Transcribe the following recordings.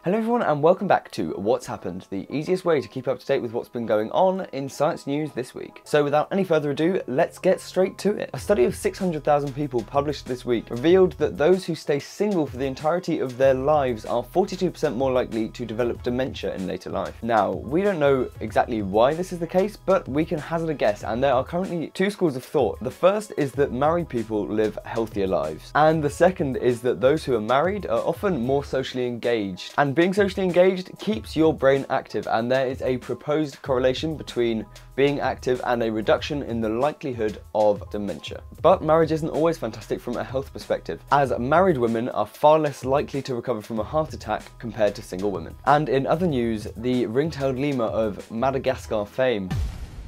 Hello everyone and welcome back to What's Happened, the easiest way to keep up to date with what's been going on in science news this week. So without any further ado, let's get straight to it. A study of 600,000 people published this week revealed that those who stay single for the entirety of their lives are 42% more likely to develop dementia in later life. Now, we don't know exactly why this is the case, but we can hazard a guess, and there are currently two schools of thought. The first is that married people live healthier lives, and the second is that those who are married are often more socially engaged. And being socially engaged keeps your brain active, and there is a proposed correlation between being active and a reduction in the likelihood of dementia. But marriage isn't always fantastic from a health perspective, as married women are far less likely to recover from a heart attack compared to single women. And in other news, the ring-tailed lemur of Madagascar fame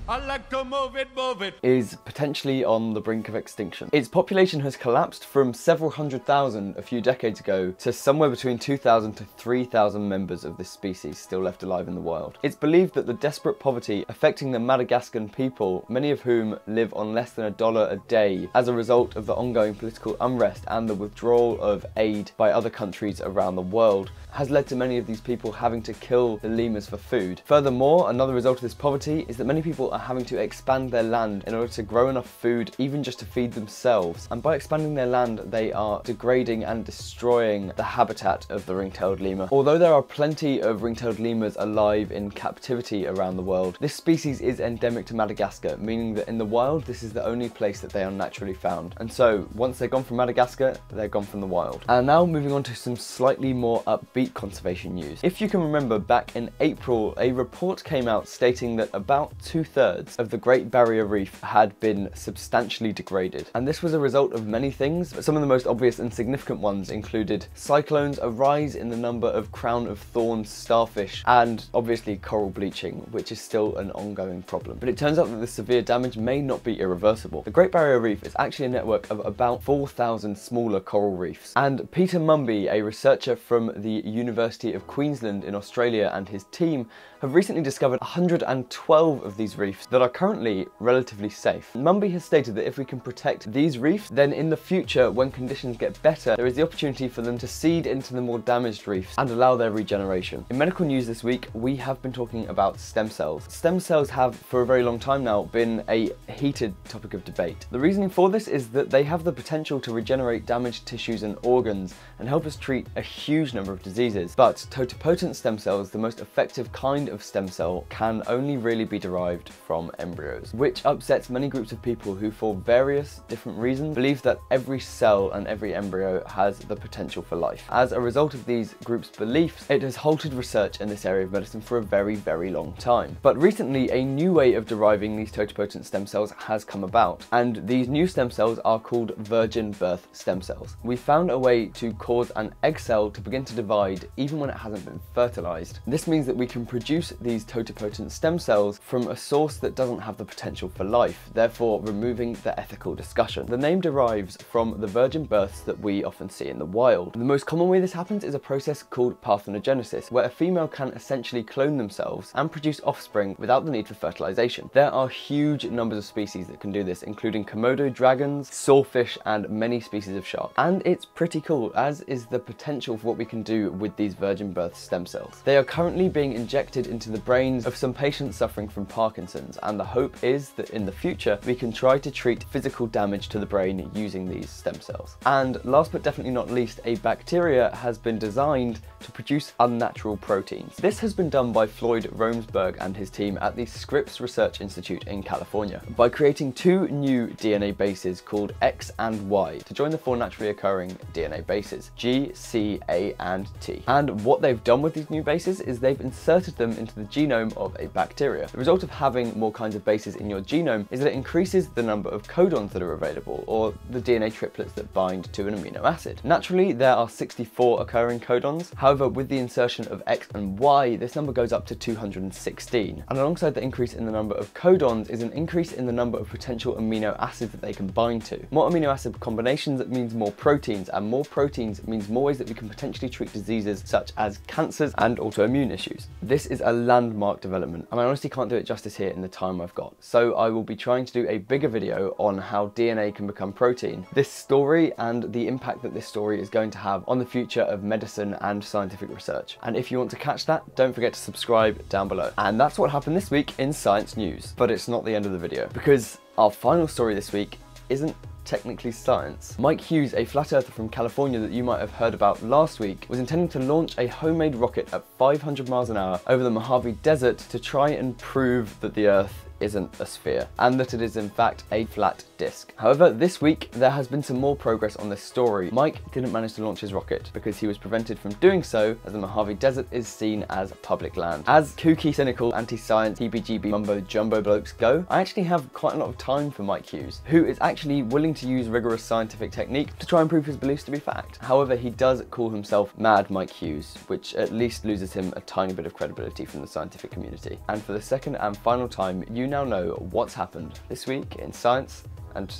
I like to move it, is potentially on the brink of extinction. Its population has collapsed from several hundred thousand a few decades ago to somewhere between 2,000 to 3,000 members of this species still left alive in the wild. It's believed that the desperate poverty affecting the Madagascan people, many of whom live on less than $1 a day as a result of the ongoing political unrest and the withdrawal of aid by other countries around the world, has led to many of these people having to kill the lemurs for food. Furthermore, another result of this poverty is that many people are having to expand their land in order to grow enough food even just to feed themselves. And by expanding their land, they are degrading and destroying the habitat of the ring-tailed lemur. Although there are plenty of ring-tailed lemurs alive in captivity around the world, this species is endemic to Madagascar, meaning that in the wild, this is the only place that they are naturally found. And so, once they're gone from Madagascar, they're gone from the wild. And now moving on to some slightly more upbeat conservation news. If you can remember, back in April, a report came out stating that about 2/3 of the Great Barrier Reef had been substantially degraded. And this was a result of many things, but some of the most obvious and significant ones included cyclones, a rise in the number of crown of thorns starfish, and obviously coral bleaching, which is still an ongoing problem. But it turns out that the severe damage may not be irreversible. The Great Barrier Reef is actually a network of about 4,000 smaller coral reefs. And Peter Mumby, a researcher from the University of Queensland in Australia, and his team have recently discovered 112 of these reefs that are currently relatively safe. Mumby has stated that if we can protect these reefs, then in the future, when conditions get better, there is the opportunity for them to seed into the more damaged reefs and allow their regeneration. In medical news this week, we have been talking about stem cells. Stem cells have, for a very long time now, been a heated topic of debate. The reasoning for this is that they have the potential to regenerate damaged tissues and organs and help us treat a huge number of diseases. But totipotent stem cells, the most effective kind of stem cell, can only really be derived from embryos, which upsets many groups of people who, for various different reasons, believe that every cell and every embryo has the potential for life. As a result of these groups' beliefs, it has halted research in this area of medicine for a very, very long time. But recently, a new way of deriving these totipotent stem cells has come about, and these new stem cells are called virgin birth stem cells. We found a way to cause an egg cell to begin to divide even when it hasn't been fertilized. This means that we can produce these totipotent stem cells from a source that doesn't have the potential for life, therefore removing the ethical discussion. The name derives from the virgin births that we often see in the wild. The most common way this happens is a process called parthenogenesis, where a female can essentially clone themselves and produce offspring without the need for fertilization. There are huge numbers of species that can do this, including Komodo dragons, sawfish, and many species of shark. And it's pretty cool, as is the potential for what we can do with these virgin birth stem cells. They are currently being injected into the brains of some patients suffering from Parkinsons, and the hope is that in the future we can try to treat physical damage to the brain using these stem cells. And last but definitely not least, a bacteria has been designed to produce unnatural proteins. This has been done by Floyd Romesberg and his team at the Scripps Research Institute in California by creating two new DNA bases called X and Y to join the four naturally occurring DNA bases, G, C, A, and T. And what they've done with these new bases is they've inserted them into the genome of a bacteria. The result of having more kinds of bases in your genome is that it increases the number of codons that are available, or the DNA triplets that bind to an amino acid. Naturally, there are 64 occurring codons. However, with the insertion of X and Y, this number goes up to 216. And alongside the increase in the number of codons is an increase in the number of potential amino acids that they can bind to. More amino acid combinations means more proteins, and more proteins means more ways that we can potentially treat disease diseases such as cancers and autoimmune issues. This is a landmark development, and I honestly can't do it justice here in the time I've got. So I will be trying to do a bigger video on how DNA can become protein, this story and the impact that this story is going to have on the future of medicine and scientific research. And if you want to catch that, don't forget to subscribe down below. And that's what happened this week in science news. But it's not the end of the video, because our final story this week isn't technically science. Mike Hughes, a flat earther from California that you might have heard about last week, was intending to launch a homemade rocket at 500 miles an hour over the Mojave Desert to try and prove that the Earth isn't a sphere, and that it is in fact a flat disc. However, this week there has been some more progress on this story. Mike didn't manage to launch his rocket because he was prevented from doing so as the Mojave Desert is seen as public land. As kooky, cynical, anti-science, heebie-jeebie, mumbo-jumbo blokes go, I actually have quite a lot of time for Mike Hughes, who is actually willing to use rigorous scientific technique to try and prove his beliefs to be fact. However, he does call himself Mad Mike Hughes, which at least loses him a tiny bit of credibility from the scientific community. And for the second and final time, you now know what's happened this week in science and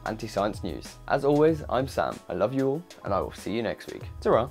anti-science news. As always, I'm Sam. I love you all, and I will see you next week. Ta-ra!